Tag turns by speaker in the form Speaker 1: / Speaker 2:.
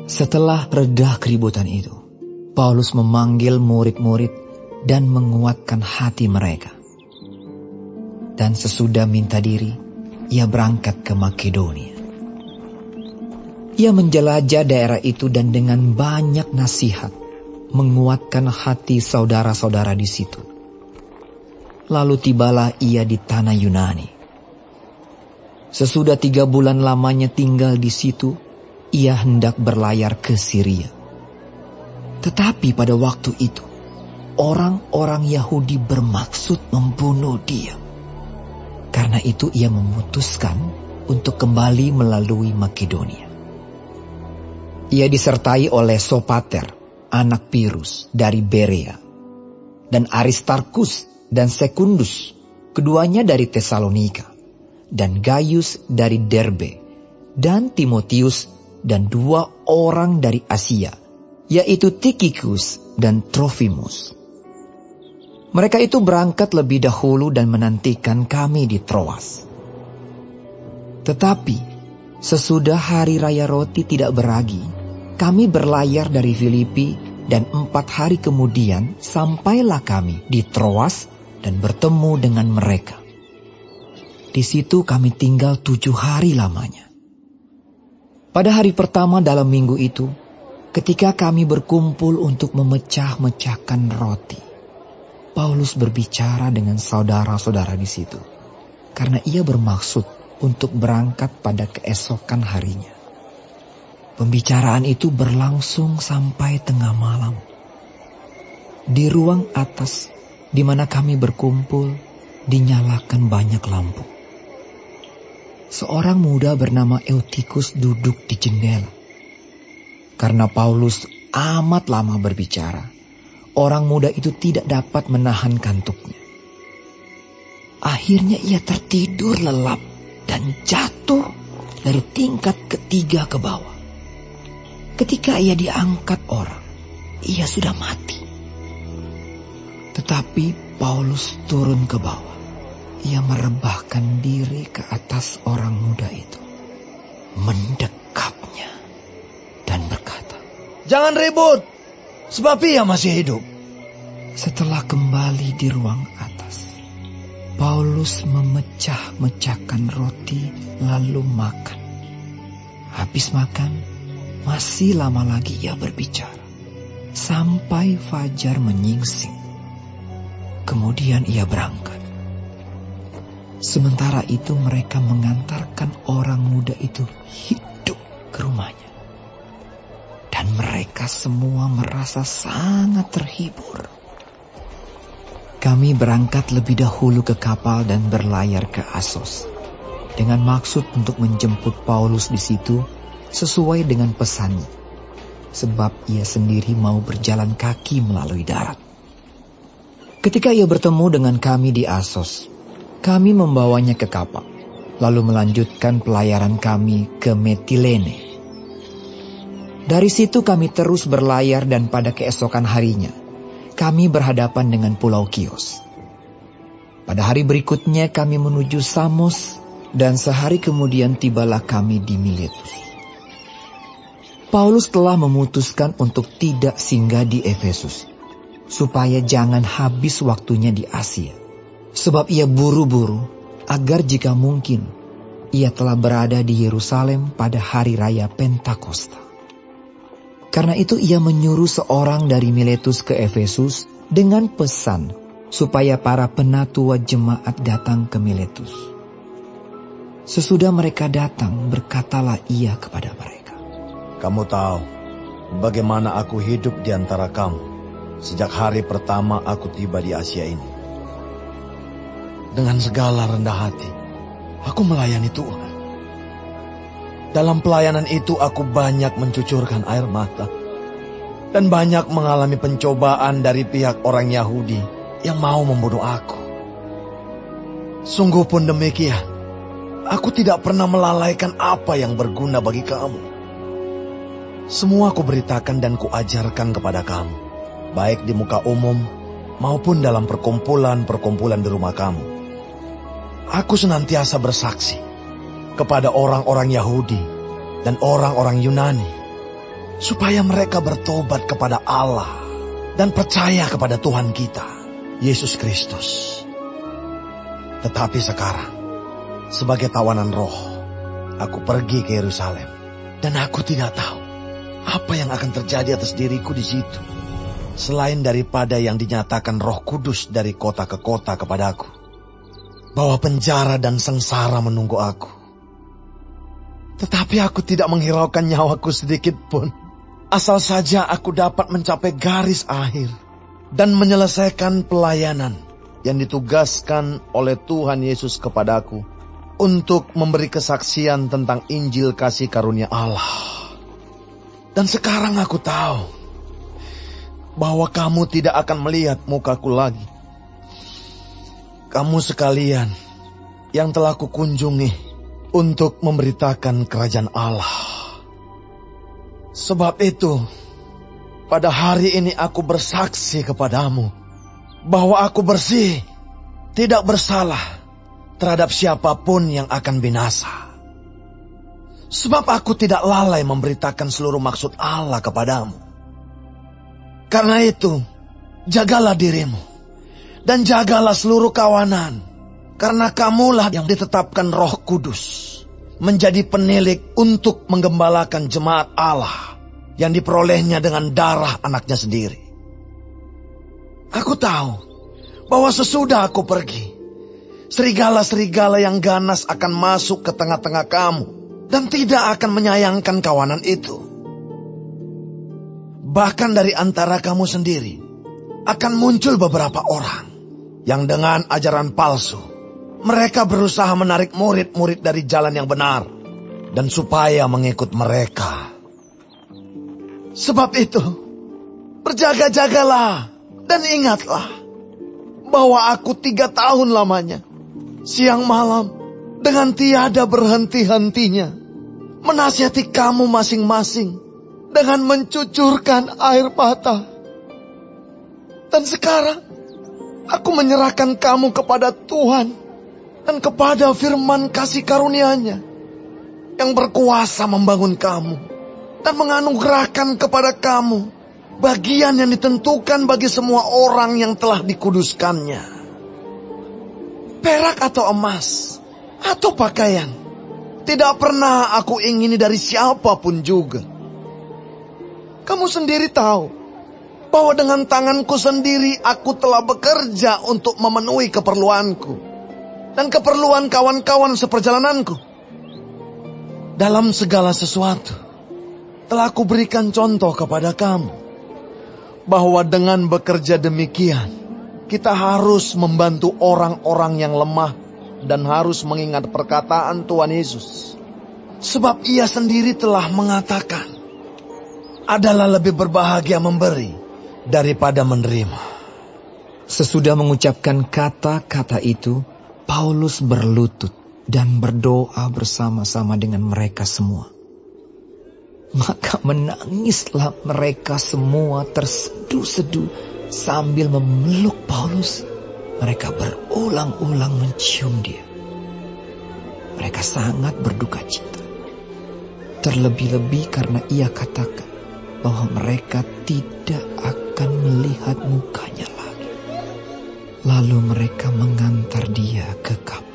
Speaker 1: Setelah reda keributan itu, Paulus memanggil murid-murid dan menguatkan hati mereka. Dan sesudah minta diri, ia berangkat ke Makedonia. Ia menjelajah daerah itu dan dengan banyak nasihat menguatkan hati saudara-saudara di situ. Lalu tibalah ia di tanah Yunani. Sesudah 3 bulan lamanya tinggal di situ, ia hendak berlayar ke Syria. Tetapi pada waktu itu, orang-orang Yahudi bermaksud membunuh dia. Karena itu ia memutuskan untuk kembali melalui Makedonia. Ia disertai oleh Sopater, anak Pirus dari Berea, dan Aristarkus dan Sekundus, keduanya dari Tesalonika, dan Gaius dari Derbe, dan Timotius dan 2 orang dari Asia, yaitu Tikhikus dan Trofimus. Mereka itu berangkat lebih dahulu dan menantikan kami di Troas. Tetapi sesudah hari raya roti tidak beragi, kami berlayar dari Filipi dan 4 hari kemudian sampailah kami di Troas dan bertemu dengan mereka. Di situ kami tinggal 7 hari lamanya. Pada hari pertama dalam minggu itu, ketika kami berkumpul untuk memecah-mecahkan roti, Paulus berbicara dengan saudara-saudara di situ, karena ia bermaksud untuk berangkat pada keesokan harinya. Pembicaraan itu berlangsung sampai tengah malam. Di ruang atas, di mana kami berkumpul, dinyalakan banyak lampu. Seorang muda bernama Eutikus duduk di jendela. Karena Paulus amat lama berbicara, orang muda itu tidak dapat menahan kantuknya. Akhirnya ia tertidur lelap dan jatuh dari tingkat ketiga ke bawah. Ketika ia diangkat orang, ia sudah mati. Tetapi Paulus turun ke bawah. Ia merebahkan diri ke atas orang muda itu, mendekapnya dan berkata,
Speaker 2: "Jangan ribut, sebab ia masih hidup."
Speaker 1: Setelah kembali di ruang atas, Paulus memecah-mecahkan roti lalu makan. Habis makan, masih lama lagi ia berbicara, sampai fajar menyingsing. Kemudian ia berangkat. Sementara itu mereka mengantarkan orang muda itu hidup ke rumahnya. Dan mereka semua merasa sangat terhibur. Kami berangkat lebih dahulu ke kapal dan berlayar ke Asos, dengan maksud untuk menjemput Paulus di situ sesuai dengan pesannya, sebab ia sendiri mau berjalan kaki melalui darat. Ketika ia bertemu dengan kami di Asos, kami membawanya ke kapal, lalu melanjutkan pelayaran kami ke Metilene. Dari situ kami terus berlayar dan pada keesokan harinya, kami berhadapan dengan Pulau Kios. Pada hari berikutnya kami menuju Samos dan sehari kemudian tibalah kami di Miletus. Paulus telah memutuskan untuk tidak singgah di Efesus, supaya jangan habis waktunya di Asia. Sebab ia buru-buru agar jika mungkin ia telah berada di Yerusalem pada hari raya Pentakosta. Karena itu ia menyuruh seorang dari Miletus ke Efesus dengan pesan supaya para penatua jemaat datang ke Miletus. Sesudah mereka datang, berkatalah ia kepada mereka,
Speaker 2: "Kamu tahu bagaimana aku hidup di antara kamu sejak hari pertama aku tiba di Asia ini. Dengan segala rendah hati, aku melayani Tuhan. Dalam pelayanan itu aku banyak mencucurkan air mata dan banyak mengalami pencobaan dari pihak orang Yahudi yang mau membunuh aku. Sungguh pun demikian, aku tidak pernah melalaikan apa yang berguna bagi kamu. Semua aku beritakan dan kuajarkan kepada kamu, baik di muka umum maupun dalam perkumpulan-perkumpulan di rumah kamu. Aku senantiasa bersaksi kepada orang-orang Yahudi dan orang-orang Yunani supaya mereka bertobat kepada Allah dan percaya kepada Tuhan kita, Yesus Kristus. Tetapi sekarang, sebagai tawanan roh, aku pergi ke Yerusalem, dan aku tidak tahu apa yang akan terjadi atas diriku di situ, selain daripada yang dinyatakan Roh Kudus dari kota ke kota kepadaku, bahwa penjara dan sengsara menunggu aku. Tetapi aku tidak menghiraukan nyawaku sedikit pun, asal saja aku dapat mencapai garis akhir dan menyelesaikan pelayanan yang ditugaskan oleh Tuhan Yesus kepadaku untuk memberi kesaksian tentang Injil kasih karunia Allah. Dan sekarang aku tahu bahwa kamu tidak akan melihat mukaku lagi. Kamu sekalian yang telah kukunjungi untuk memberitakan kerajaan Allah. Sebab itu, pada hari ini aku bersaksi kepadamu bahwa aku bersih, tidak bersalah terhadap siapapun yang akan binasa. Sebab aku tidak lalai memberitakan seluruh maksud Allah kepadamu. Karena itu, jagalah dirimu dan jagalah seluruh kawanan, karena kamulah yang ditetapkan Roh Kudus menjadi penilik untuk menggembalakan jemaat Allah yang diperolehnya dengan darah anaknya sendiri. Aku tahu bahwa sesudah aku pergi, serigala-serigala yang ganas akan masuk ke tengah-tengah kamu dan tidak akan menyayangkan kawanan itu. Bahkan dari antara kamu sendiri akan muncul beberapa orang yang dengan ajaran palsu mereka berusaha menarik murid-murid dari jalan yang benar dan supaya mengikut mereka. Sebab itu, berjaga-jagalah dan ingatlah bahwa aku 3 tahun lamanya, siang malam, dengan tiada berhenti-hentinya, menasihati kamu masing-masing dengan mencucurkan air mata. Dan sekarang, aku menyerahkan kamu kepada Tuhan dan kepada firman kasih karunia-Nya yang berkuasa membangun kamu dan menganugerahkan kepada kamu bagian yang ditentukan bagi semua orang yang telah dikuduskannya. Perak atau emas atau pakaian tidak pernah aku ingini dari siapapun juga. Kamu sendiri tahu bahwa dengan tanganku sendiri aku telah bekerja untuk memenuhi keperluanku dan keperluan kawan-kawan seperjalananku. Dalam segala sesuatu telah aku berikan contoh kepada kamu bahwa dengan bekerja demikian kita harus membantu orang-orang yang lemah dan harus mengingat perkataan Tuhan Yesus. Sebab Ia sendiri telah mengatakan, adalah lebih berbahagia memberi daripada menerima.
Speaker 1: Sesudah mengucapkan kata-kata itu, Paulus berlutut dan berdoa bersama-sama dengan mereka semua. Maka menangislah mereka semua terseduh-seduh sambil memeluk Paulus. Mereka berulang-ulang mencium dia. Mereka sangat berduka cita. Terlebih-lebih karena ia katakan bahwa mereka tidak akan melihat mukanya lagi. Lalu mereka mengantar dia ke kapal.